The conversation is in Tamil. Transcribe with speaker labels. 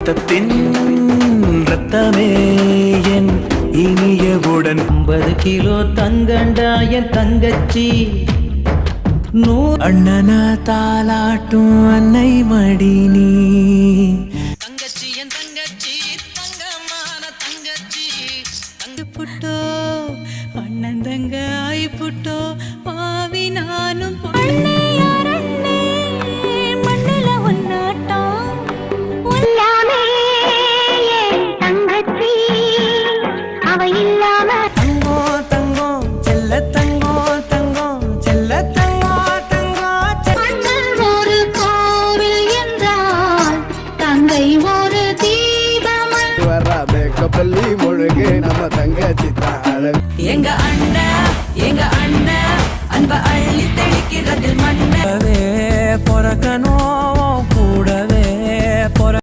Speaker 1: ரத்தத்தின் ரத்தமே என் இனியவுடன்
Speaker 2: 50 கிலோ தங்கண்டா என் தங்கச்சி
Speaker 1: அண்ணன தாலாட்டும் அன்னை மடி நீ
Speaker 2: தங்கச்சி என் தங்கச்சி தங்கமான தங்கச்சி தங்க புட்டோ அண்ணன் தங்க ஆய் புட்டோ பாவி நானும்
Speaker 3: மண்ணில ஒன்னாட்டம் எல்லாமே என் தங்கச்சி அவ இல்லாம
Speaker 1: தங்கம் தங்கம் செல்ல தங்கம் தங்கம் செல்ல தங்கம் தங்கம்
Speaker 3: அண்ணன் ஒரு கோவில் என்றால் தங்கை ஒரு தீபம்
Speaker 4: வராதே கப்பல்லி முழுகு நம்ம தங்கச்சி தாழ
Speaker 2: எங்க அண்ணன் அன்ப அள்ளி தெளிக்கிறதில் மண்ண
Speaker 1: பொறக்கணும் கூடவே பொற